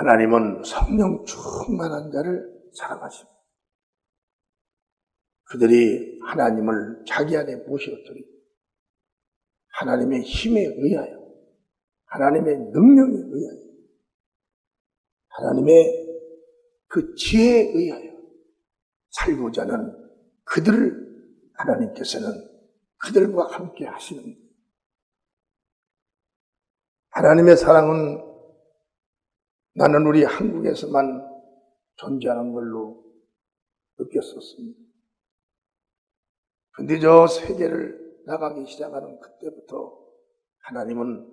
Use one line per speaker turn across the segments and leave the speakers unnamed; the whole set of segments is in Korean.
하나님은 성령 충만한 자를 사랑하십니다. 그들이 하나님을 자기 안에 모셨더니 하나님의 힘에 의하여, 하나님의 능력에 의하여, 하나님의 그 지혜에 의하여 살고자 하는 그들을 하나님께서는 그들과 함께 하시는 거예요. 하나님의 사랑은 나는 우리 한국에서만 존재하는 걸로 느꼈었습니다. 근데 저 세계를 나가기 시작하는 그때부터 하나님은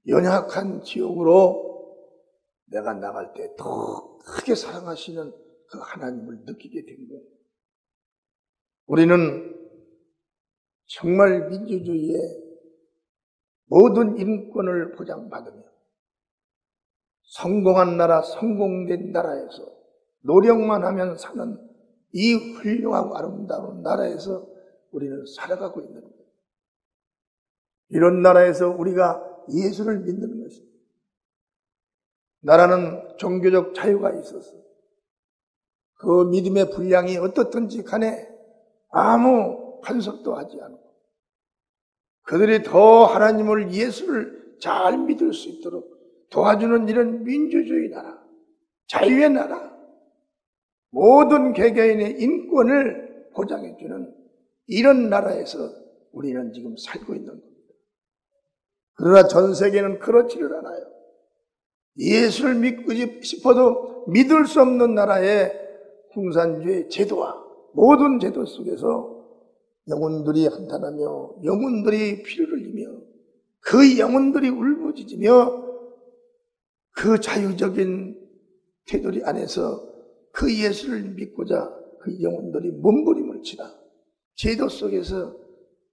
연약한 지옥으로 내가 나갈 때 더 크게 사랑하시는 그 하나님을 느끼게 된 거예요. 우리는 정말 민주주의의 모든 인권을 보장받으며 성공한 나라, 성공된 나라에서 노력만 하면 사는 이 훌륭하고 아름다운 나라에서 우리는 살아가고 있는 거예요. 이런 나라에서 우리가 예수를 믿는 것입니다. 나라는 종교적 자유가 있어서 그 믿음의 분량이 어떻든지 간에 아무 간섭도 하지 않고 그들이 더 하나님을, 예수를 잘 믿을 수 있도록 도와주는 이런 민주주의 나라, 자유의 나라, 모든 개개인의 인권을 보장해주는 이런 나라에서 우리는 지금 살고 있는 겁니다. 그러나 전 세계는 그렇지를 않아요. 예수를 믿고 싶어도 믿을 수 없는 나라의 공산주의 제도와 모든 제도 속에서 영혼들이 한탄하며 영혼들이 피를 흘리며 그 영혼들이 울부짖으며 그 자유적인 테두리 안에서 그 예수를 믿고자 그 영혼들이 몸부림을 치다 제도 속에서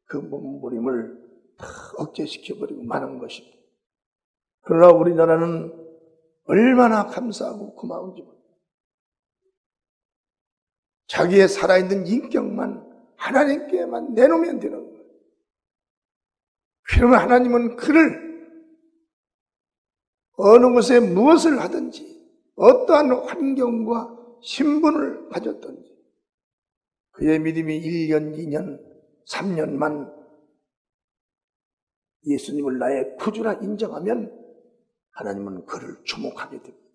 그 몸부림을 다 억제시켜버리고 마는 것입니다. 그러나 우리나라는 얼마나 감사하고 고마운지 모릅니다. 자기의 살아있는 인격만 하나님께만 내놓으면 되는 거예요. 그러면 하나님은 그를 어느 곳에 무엇을 하든지 어떠한 환경과 신분을 가졌든지 그의 믿음이 1년, 2년, 3년만 예수님을 나의 구주라 인정하면 하나님은 그를 주목하게 됩니다.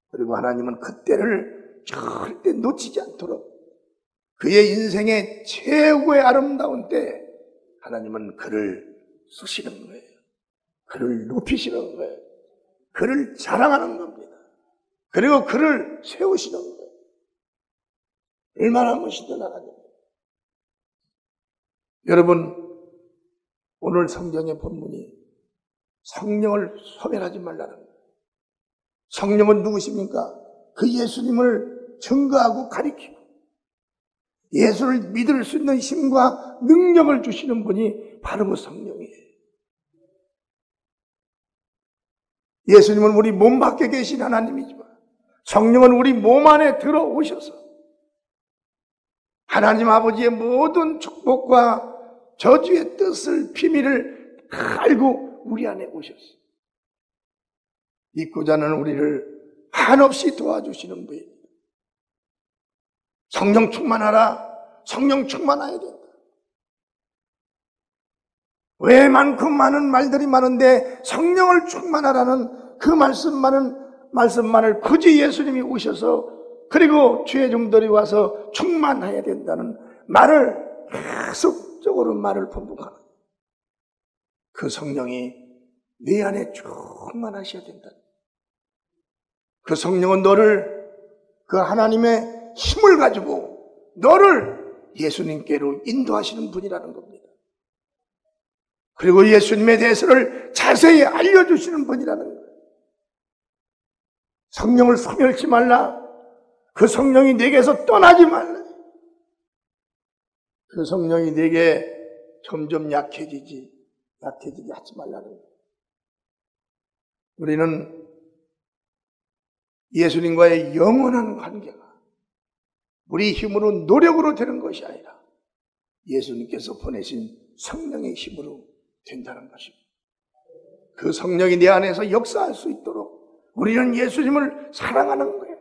그리고 하나님은 그때를 절대 놓치지 않도록 그의 인생의 최고의 아름다운 때 하나님은 그를 쓰시는 거예요. 그를 높이시는 거예요. 그를 자랑하는 겁니다. 그리고 그를 세우시는 거예요. 얼마나 멋있는 하나님입니다. 여러분, 오늘 성경의 본문이 성령을 소멸하지 말라는 거예요. 성령은 누구십니까? 그 예수님을 증거하고 가리키고 예수를 믿을 수 있는 힘과 능력을 주시는 분이 바로 그 성령이에요. 예수님은 우리 몸 밖에 계신 하나님이지만 성령은 우리 몸 안에 들어오셔서 하나님 아버지의 모든 축복과 저주의 뜻을, 비밀을 알고 우리 안에 오셨어요. 믿고자 하는 우리를 한없이 도와주시는 분입니다. 성령 충만하라. 성령 충만해야 된다. 왜 많고 많은 말들이 많은데 성령을 충만하라는 그 말씀만을 굳이 예수님이 오셔서 그리고 주의 종들이 와서 충만해야 된다는 말을 계속적으로 말을 반복하는 그 성령이 내 안에 충만하셔야 된다. 그 성령은 너를 그 하나님의 힘을 가지고 너를 예수님께로 인도하시는 분이라는 겁니다. 그리고 예수님에 대해서를 자세히 알려주시는 분이라는 거예요. 성령을 소멸치 말라. 그 성령이 내게서 떠나지 말라. 그 성령이 내게 점점 약해지게 하지 말라는 거예요. 우리는 예수님과의 영원한 관계가 우리 힘으로 노력으로 되는 것이 아니라 예수님께서 보내신 성령의 힘으로 된다는 것입니다. 그 성령이 내 안에서 역사할 수 있도록 우리는 예수님을 사랑하는 거예요.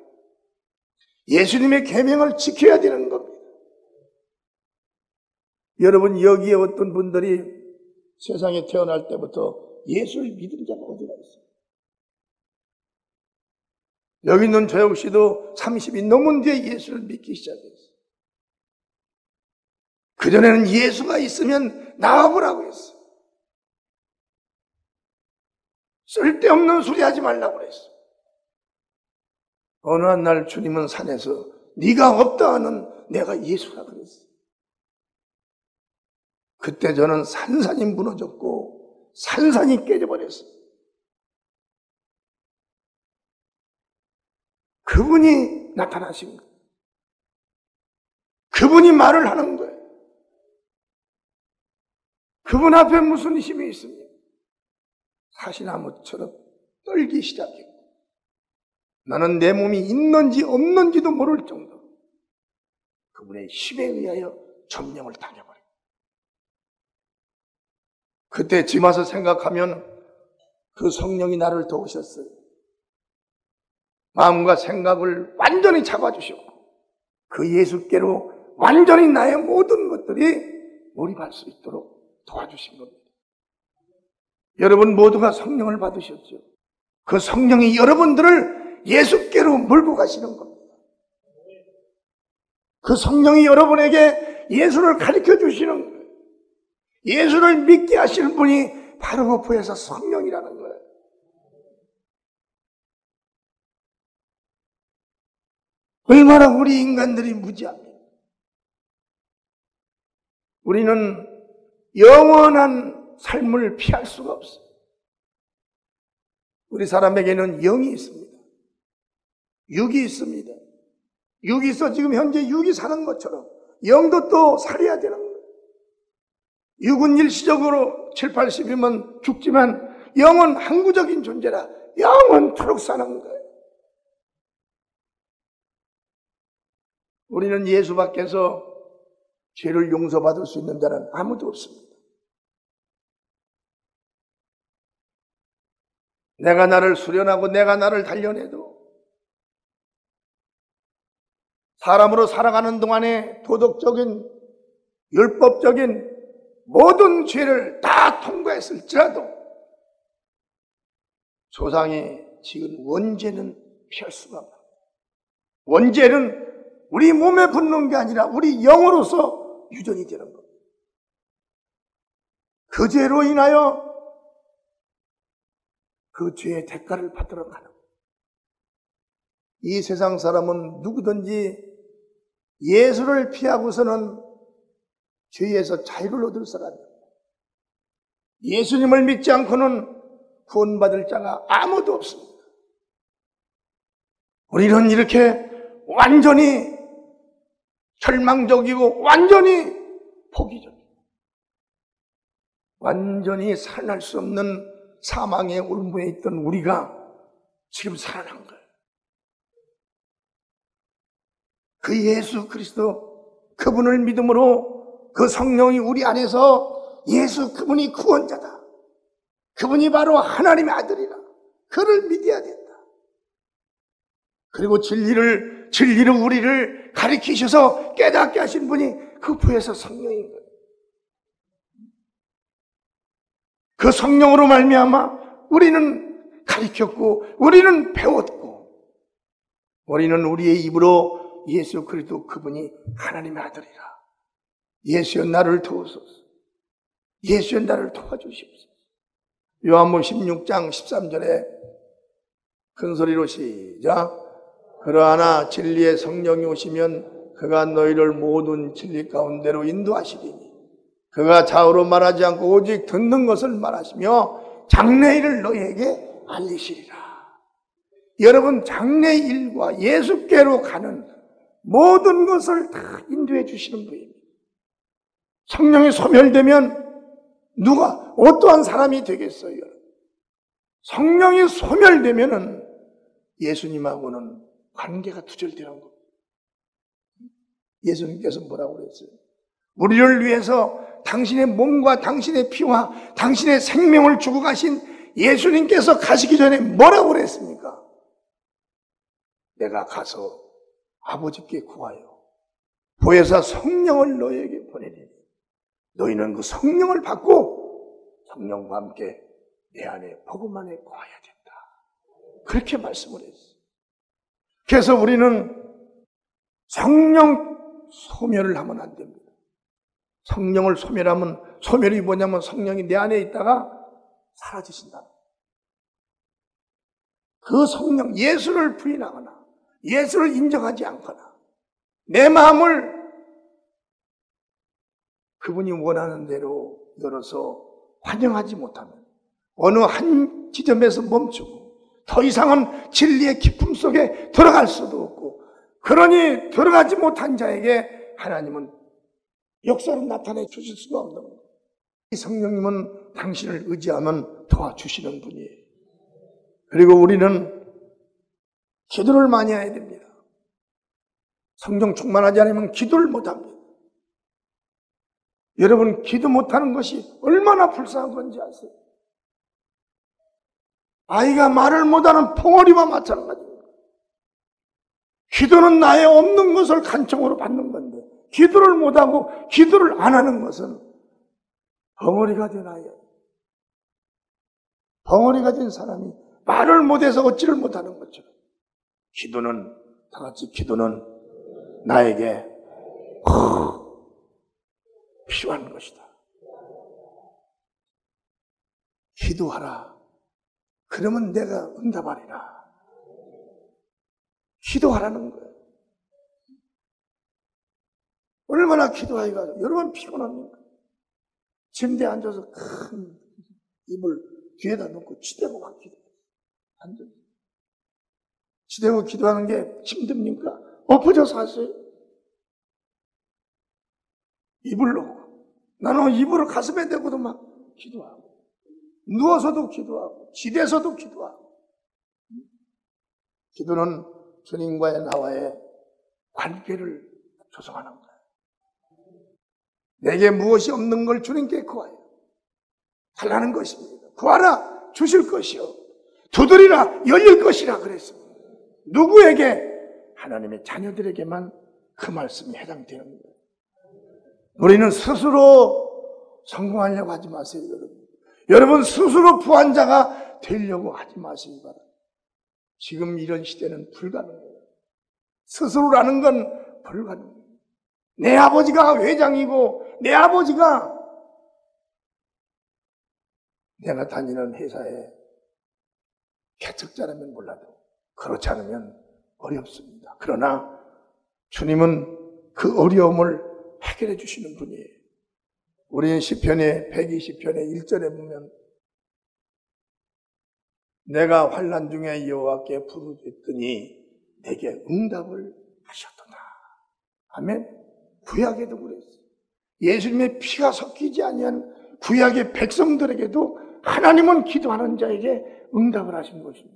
예수님의 계명을 지켜야 되는 겁니다. 여러분, 여기에 어떤 분들이 세상에 태어날 때부터 예수를 믿은 자가 어디가 있어요? 여기 있는 저 역시도 30이 넘은 뒤에 예수를 믿기 시작했어요. 그전에는 예수가 있으면 나와보라고 했어요. 쓸데없는 소리 하지 말라고 그랬어요. 어느 한 날 주님은 산에서 네가 없다 하는 내가 예수라 그랬어요. 그때 저는 산산이 무너졌고 산산이 깨져버렸어요. 그분이 나타나신 거예요. 그분이 말을 하는 거예요. 그분 앞에 무슨 힘이 있습니까? 사시나무처럼 떨기 시작했고 나는 내 몸이 있는지 없는지도 모를 정도로 그분의 힘에 의하여 점령을 당해버려요. 그때 집 와서 생각하면 그 성령이 나를 도우셨어요. 마음과 생각을 완전히 잡아주셨고 그 예수께로 완전히 나의 모든 것들이 몰입할 수 있도록 도와주신 겁니다. 여러분 모두가 성령을 받으셨죠. 그 성령이 여러분들을 예수께로 몰고 가시는 겁니다. 그 성령이 여러분에게 예수를 가르쳐 주시는 거예요. 예수를 믿게 하시는 분이 바로 그 부에서 성령이라는 거예요. 얼마나 우리 인간들이 무지합니까? 우리는 영원한 삶을 피할 수가 없어요. 우리 사람에게는 영이 있습니다. 육이 있습니다. 육이 있어 지금 현재 육이 사는 것처럼 영도 또 살아야 되는 거예요. 육은 일시적으로 7, 80이면 죽지만 영은 항구적인 존재라 영원토록 사는 거예요. 우리는 예수 밖에서 죄를 용서받을 수 있는 자는 아무도 없습니다. 내가 나를 수련하고 내가 나를 단련해도 사람으로 살아가는 동안에 도덕적인 율법적인 모든 죄를 다 통과했을지라도 조상이 지은 원죄는 피할 수가 없다. 원죄는 우리 몸에 붙는 게 아니라 우리 영으로서 유전이 되는 겁니다. 그 죄로 인하여 그 죄의 대가를 받으러 가는 거예요. 이 세상 사람은 누구든지 예수를 피하고서는 죄에서 자유를 얻을 사람이에요. 예수님을 믿지 않고는 구원받을 자가 아무도 없습니다. 우리는 이렇게 완전히 절망적이고 완전히 포기적이고 완전히 살아날 수 없는 사망의 올무에 있던 우리가 지금 살아난 거예요. 그 예수 그리스도 그분을 믿음으로 그 성령이 우리 안에서 예수 그분이 구원자다. 그분이 바로 하나님의 아들이라. 그를 믿어야 된다. 그리고 진리를 우리를 가르치셔서 깨닫게 하신 분이 그 부에서 성령인 거예요. 그 성령으로 말미암아 우리는 가르쳤고 우리는 배웠고 우리는 우리의 입으로 예수 그리스도 그분이 하나님의 아들이라. 예수여 나를 도우소서. 예수여 나를 도와주십시오. 요한복음 16장 13절에 큰 소리로 시작. 그러하나 진리의 성령이 오시면 그가 너희를 모든 진리 가운데로 인도하시리니 그가 좌우로 말하지 않고 오직 듣는 것을 말하시며 장래일을 너희에게 알리시리라. 여러분 장래일과 예수께로 가는 모든 것을 다 인도해 주시는 분입니다. 성령이 소멸되면 누가 어떠한 사람이 되겠어요? 성령이 소멸되면은 예수님하고는 관계가 두절되는 겁니다. 예수님께서 뭐라고 그랬어요? 우리를 위해서 당신의 몸과 당신의 피와 당신의 생명을 주고 가신 예수님께서 가시기 전에 뭐라고 그랬습니까? 내가 가서 아버지께 구하여 보혜사 성령을 너희에게 보내리니 너희는 그 성령을 받고 성령과 함께 내 안에 복음 안에 거해야 된다. 그렇게 말씀을 했어요. 그래서 우리는 성령 소멸을 하면 안 됩니다. 성령을 소멸하면, 소멸이 뭐냐면 성령이 내 안에 있다가 사라지신다. 그 성령, 예수를 부인하거나 예수를 인정하지 않거나 내 마음을 그분이 원하는 대로 열어서 환영하지 못하면 어느 한 지점에서 멈추고 더 이상은 진리의 깊음 속에 들어갈 수도 없고, 그러니 들어가지 못한 자에게 하나님은 역사로 나타내 주실 수가 없는 거예요. 이 성령님은 당신을 의지하면 도와주시는 분이에요. 그리고 우리는 기도를 많이 해야 됩니다. 성령 충만하지 않으면 기도를 못합니다. 여러분, 기도 못하는 것이 얼마나 불쌍한 건지 아세요? 아이가 말을 못하는 벙어리와 마찬가지입니다. 기도는 나의 없는 것을 간청으로 받는 건데, 기도를 못하고 기도를 안 하는 것은 벙어리가 된 아이예요. 벙어리가 된 사람이 말을 못해서 얻지를 못하는 것처럼, 기도는, 다 같이 기도는 나에게 필요한 것이다. 기도하라. 그러면 내가 응답하리라. 기도하라는 거예요. 얼마나 기도하기가 여러분 피곤합니까? 침대에 앉아서 큰 입을 뒤에다 놓고 치대고 막 기도해요. 앉아서. 치대고 기도하는 게 힘듭니까? 엎어져서 하세요. 입을 놓고. 나는 입을 가슴에 대고도 막 기도하고, 누워서도 기도하고, 지대서도 기도하고. 기도는 주님과의 나와의 관계를 조성하는 거예요. 내게 무엇이 없는 걸 주님께 구하여 달라는 것입니다. 구하라 주실 것이요, 두드리라 열릴 것이라 그랬습니다. 누구에게? 하나님의 자녀들에게만 그 말씀이 해당되는 거예요. 우리는 스스로 성공하려고 하지 마세요, 여러분. 여러분 스스로 부한자가 되려고 하지 마시기 바랍니다. 지금 이런 시대는 불가능해요. 스스로라는 건 불가능해요. 내 아버지가 회장이고 내 아버지가 내가 다니는 회사에 개척자라면 몰라도 그렇지 않으면 어렵습니다. 그러나 주님은 그 어려움을 해결해 주시는 분이에요. 우리는 시편의 120편의 1절에 보면 내가 환난 중에 여호와께 부르짖더니 내게 응답을 하셨도다. 아멘. 구약에도 그랬어요. 예수님의 피가 섞이지 아니한 구약의 백성들에게도 하나님은 기도하는 자에게 응답을 하신 것입니다.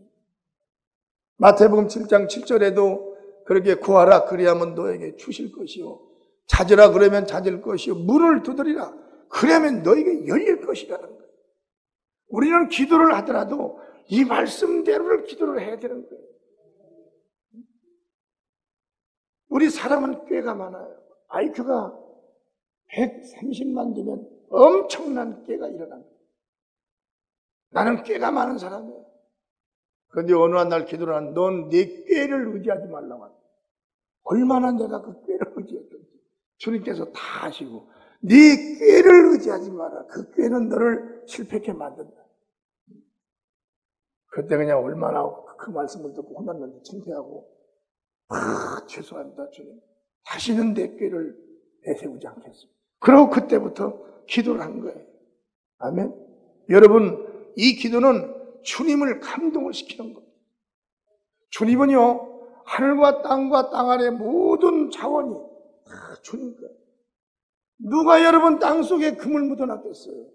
마태복음 7장 7절에도 그렇게 구하라 그리하면 너에게 주실 것이요, 찾으라 그러면 찾을 것이요, 문을 두드리라 그러면 너에게 열릴 것이라는 거예요. 우리는 기도를 하더라도 이 말씀대로를 기도를 해야 되는 거예요. 우리 사람은 꾀가 많아요. IQ가 130만 되면 엄청난 꾀가 일어납니다. 나는 꾀가 많은 사람이에요. 그런데 어느 한 날 기도를 하는, 넌 내 꾀를 의지하지 말라고 하는. 얼마나 내가 그 꾀를 의지했던지 주님께서 다 아시고, 네 꾀를 의지하지 마라. 그 꾀는 너를 실패하게 만든다. 그때 그냥 얼마나 그 말씀을 듣고 혼났는지 창피하고, 죄송합니다 주님, 다시는 내 꾀를 내세우지 않겠습니다. 그러고 그때부터 기도를 한 거예요. 아멘. 여러분, 이 기도는 주님을 감동을 시키는 겁니다. 주님은요, 하늘과 땅 아래 모든 자원이 다 주님 거예요. 누가 여러분 땅속에 금을 묻어놨겠어요?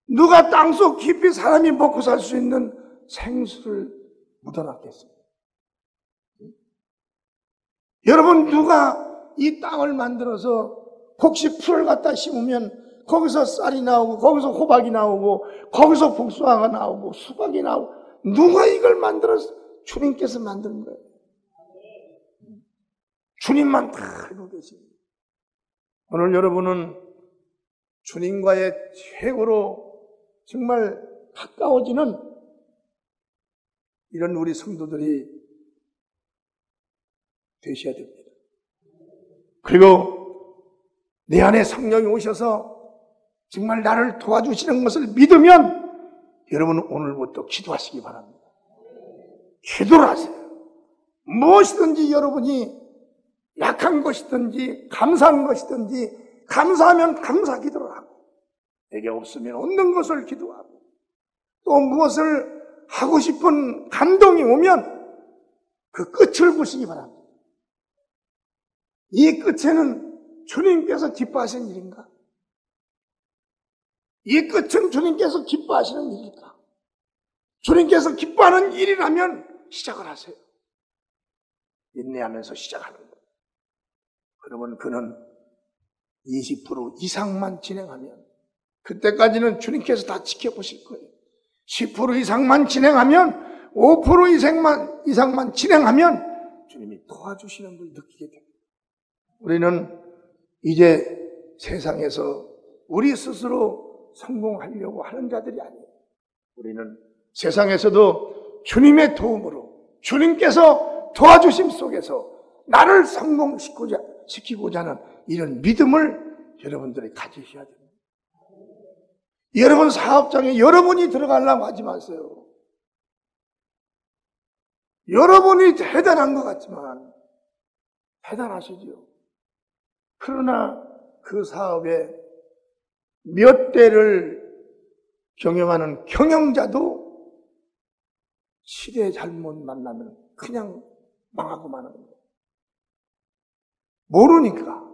누가 땅속 깊이 사람이 먹고 살 수 있는 생수를 묻어놨겠어요? 여러분, 누가 이 땅을 만들어서 혹시 풀을 갖다 심으면 거기서 쌀이 나오고, 거기서 호박이 나오고, 거기서 복숭아가 나오고, 수박이 나오고, 누가 이걸 만들어서? 주님께서 만든 거예요. 주님만 다 알고 계십니다. 오늘 여러분은 주님과의 최고로 정말 가까워지는 이런 우리 성도들이 되셔야 됩니다. 그리고 내 안에 성령이 오셔서 정말 나를 도와주시는 것을 믿으면 여러분은 오늘부터 기도하시기 바랍니다. 기도를 하세요. 무엇이든지 여러분이 약한 것이든지 감사한 것이든지 감사하면 감사 기도를 하고, 내게 없으면 없는 것을 기도하고, 또 무엇을 하고 싶은 감동이 오면 그 끝을 보시기 바랍니다. 이 끝에는 주님께서 기뻐하시는 일인가? 이 끝은 주님께서 기뻐하시는 일일까? 주님께서 기뻐하는 일이라면 시작을 하세요. 인내하면서 시작하는 거예요. 그러면 그는 20% 이상만 진행하면, 그때까지는 주님께서 다 지켜보실 거예요. 10% 이상만 진행하면, 5% 이상만 진행하면 주님이 도와주시는 걸 느끼게 됩니다. 우리는 이제 세상에서 우리 스스로 성공하려고 하는 자들이 아니에요. 우리는 세상에서도 주님의 도움으로, 주님께서 도와주심 속에서 나를 성공시키고자 하는 이런 믿음을 여러분들이 가지셔야 됩니다. 여러분 사업장에 여러분이 들어가려고 하지 마세요. 여러분이 대단한 것 같지만 대단하시죠. 그러나 그 사업에 몇 대를 경영하는 경영자도 시대 잘못 만나면 그냥 망하고 마는 거예요. 모르니까.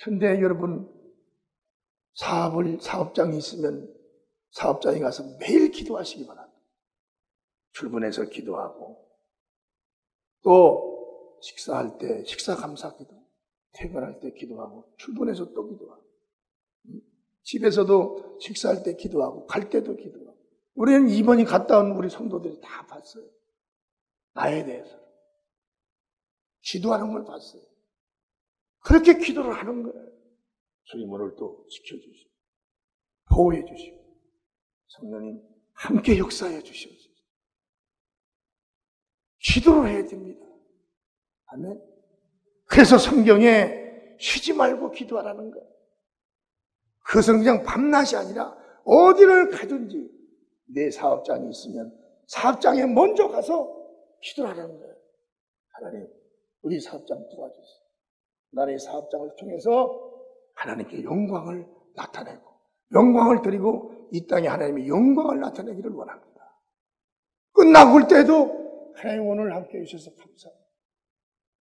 근데 여러분, 사업장이 있으면 사업장에 가서 매일 기도하시기 바랍니다. 출근해서 기도하고, 또 식사할 때 식사 감사 기도, 퇴근할 때 기도하고, 출근해서 또 기도하고, 집에서도 식사할 때 기도하고, 갈 때도 기도하고. 우리는 이번이 갔다 온 우리 성도들이 다 봤어요. 나에 대해서 기도하는 걸 봤어요. 그렇게 기도를 하는 거예요. 주님 오늘 또 지켜주시고 보호해 주시고 성령님 함께 역사해 주시옵소서. 기도를 해야 됩니다. 아멘. 그래서 성경에 쉬지 말고 기도하라는 거예요. 그 성경 밤낮이 아니라 어디를 가든지 내 사업장이 있으면 사업장에 먼저 가서 기도를 하라는 거예요. 하나님, 우리 사업장 도와주세요. 나의 사업장을 통해서 하나님께 영광을 나타내고 영광을 드리고 이 땅에 하나님의 영광을 나타내기를 원합니다. 끝나고 올 때도 하나님 오늘 함께 해주셔서 감사합니다.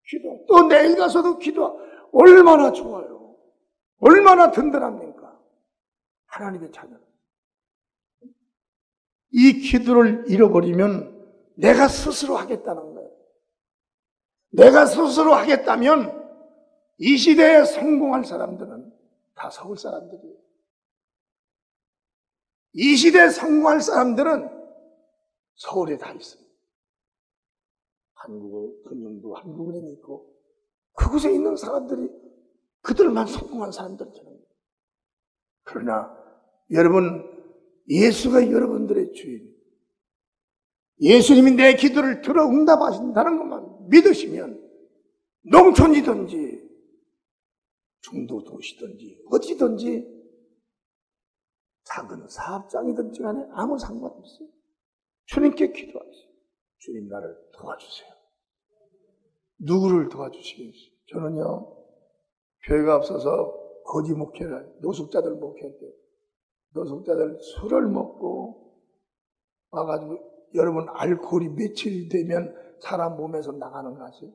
기도, 또 내일 가서도 기도. 얼마나 좋아요. 얼마나 든든합니까? 하나님의 자녀. 이 기도를 잃어버리면 내가 스스로 하겠다는 거예요. 내가 스스로 하겠다면 이 시대에 성공할 사람들은 다 서울 사람들이에요. 이 시대에 성공할 사람들은 서울에 다 있습니다. 금융도 한국은행이 있고 그곳에 있는 사람들이 그들만 성공한 사람들이 되는 거예요. 그러나 여러분, 예수가 여러분들의 주인, 예수님이 내 기도를 들어 응답하신다는 것만 믿으시면 농촌이든지 중도 도시든지 어디든지 작은 사업장이든지 간에 아무 상관없어요. 주님께 기도하세요. 주님 나를 도와주세요. 누구를 도와주시겠어요? 저는요, 교회가 없어서 거지 목회를, 노숙자들 목회할 때 노숙자들 술을 먹고 와가지고, 여러분 알코올이 며칠 되면 사람 몸에서 나가는 거 아세요?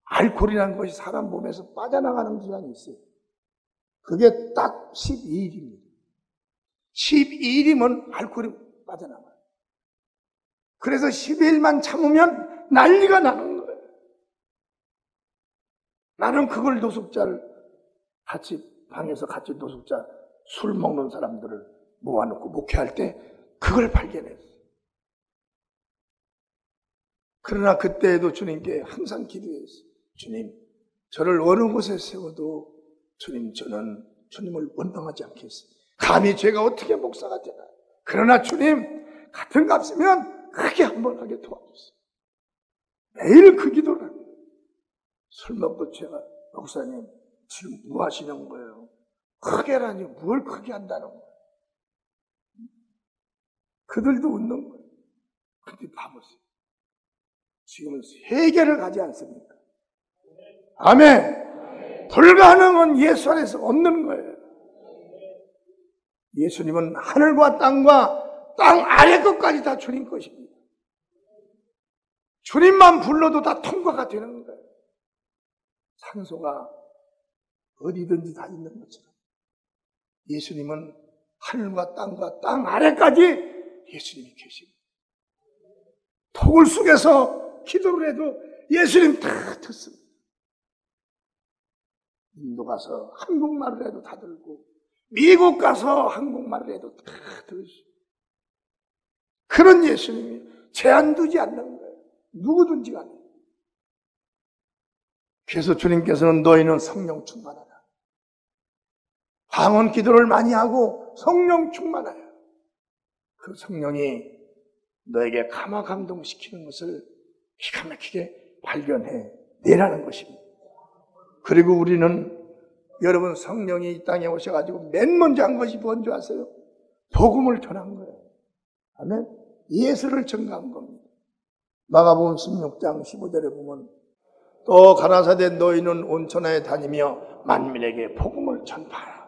알코올이라는 것이 사람 몸에서 빠져나가는 기간이 있어요. 그게 딱 12일입니다. 12일이면 알코올이 빠져나가요. 그래서 12일만 참으면 난리가 나는 거예요. 나는 그걸 노숙자를 방에서 같이 노숙자 술 먹는 사람들을 모아놓고 목회할 때 그걸 발견했어요. 그러나 그때에도 주님께 항상 기도했어요. 주님, 저를 어느 곳에 세워도 주님, 저는 주님을 원망하지 않겠어요. 감히 죄가 어떻게 목사가 되나. 그러나 주님, 같은 값이면 크게 한번 하게 도와주세요. 매일 그 기도를 합니다. 술 먹고 제가, 목사님, 지금 뭐 하시는 거예요? 크게라니, 뭘 크게 한다는 거예요? 그들도 웃는 거예요. 근데 봐보세요. 지금은 세계를 가지 않습니까? 아멘. 불가능은 예수 안에서 없는 거예요. 예수님은 하늘과 땅과 땅 아래 것까지 다 주님 것입니다. 주님만 불러도 다 통과가 되는 거예요. 산소가 어디든지 다 있는 것처럼 예수님은 하늘과 땅과 땅 아래까지 예수님이 계십니다. 토굴 속에서 기도를 해도 예수님 다 듣습니다. 인도 가서 한국말을 해도 다 들고, 미국 가서 한국말을 해도 다 들으시고, 그런 예수님이 제한 두지 않는 거예요. 누구든지 간에. 그래서 주님께서는 너희는 성령 충만하라. 방언 기도를 많이 하고 성령 충만하여 그 성령이 너에게 감화 감동시키는 것을 기가 막히게 발견해 내라는 것입니다. 그리고 우리는 여러분 성령이 이 땅에 오셔가지고 맨 먼저 한 것이 뭔지 아세요? 복음을 전한 거예요. 아멘. 예수를 전가한 겁니다. 마가복음 16장 15절에 보면 또 가라사대 너희는 온 천하에 다니며 만민에게 복음을 전파하라.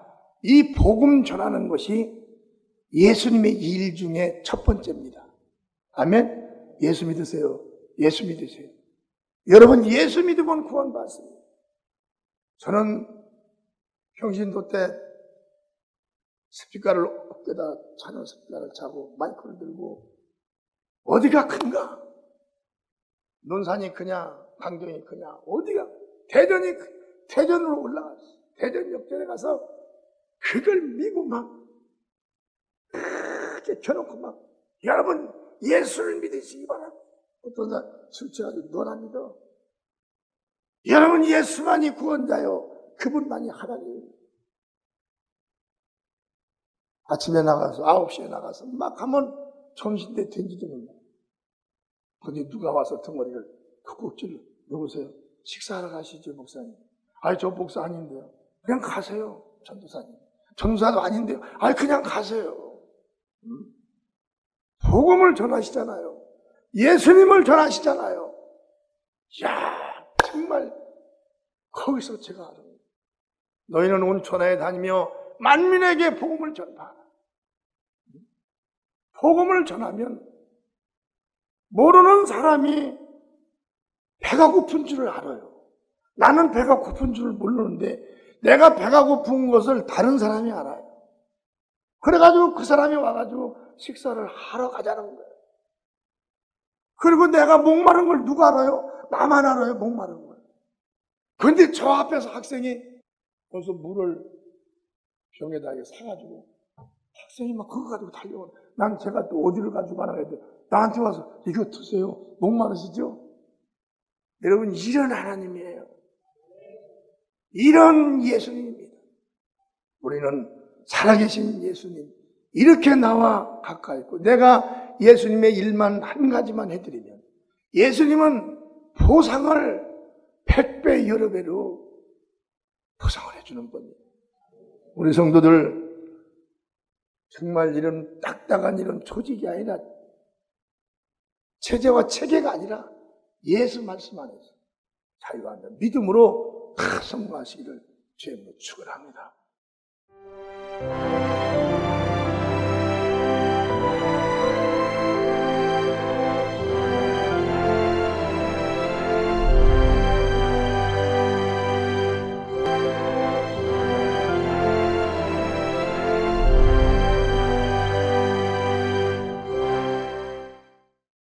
이 복음 전하는 것이 예수님의 일 중에 첫 번째입니다. 아멘. 예수 믿으세요. 예수 믿으세요. 여러분 예수 믿으면 구원받습니다. 저는 평신도 때 스피커를 어깨다 차는 스피커를 차고 마이크를 들고 어디가 큰가? 논산이 크냐? 강정이 크냐? 어디가? 대전으로 올라갔어. 대전 역전에 가서 그걸 미고 막 그렇게 켜놓고 막 여러분 예수를 믿으시기 바랍니다. 어떤 사람 술 취해가지고 너나 믿어. 여러분 예수만이 구원자요. 그분만이 하나님. 아침에 나가서 9시에 나가서 막 하면 점심때 된지도 몰라. 근데 누가 와서 덩어리를 쿡쿡 찔러. 여보세요. 식사하러 가시죠 목사님. 아니 저 목사 아닌데요. 그냥 가세요. 전도사님. 전도사도 아닌데요. 아니 그냥 가세요. 복음을 전하시잖아요. 예수님을 전하시잖아요. 이야 정말 거기서 제가 알아요. 너희는 온 천하에 다니며 만민에게 복음을 전파하라. 복음을 전하면 모르는 사람이 배가 고픈 줄을 알아요. 나는 배가 고픈 줄을 모르는데 내가 배가 고픈 것을 다른 사람이 알아요. 그래가지고 그 사람이 와가지고 식사를 하러 가자는 거예요. 그리고 내가 목마른 걸 누가 알아요? 나만 알아요, 목마른 걸. 그런데 저 앞에서 학생이 벌써 물을 병에다 사가지고 학생이 막 그거 가지고 달려오고 난 제가 또 어디를 가지고 가나 했더니 나한테 와서 이거 드세요. 목마르시죠? 여러분 이런 하나님이에요. 이런 예수님입니다. 우리는 살아계신 예수님 이렇게 나와 가까이 있고 내가 예수님의 일만 한 가지만 해드리면 예수님은 보상을 100배 여러 배로 보상을 해주는 겁니다. 우리 성도들 정말 이런 딱딱한 이런 조직이 아니라 체제와 체계가 아니라 예수 말씀 안에서 자유하는 믿음으로 다 성공하시기를 주님으로 축원합니다.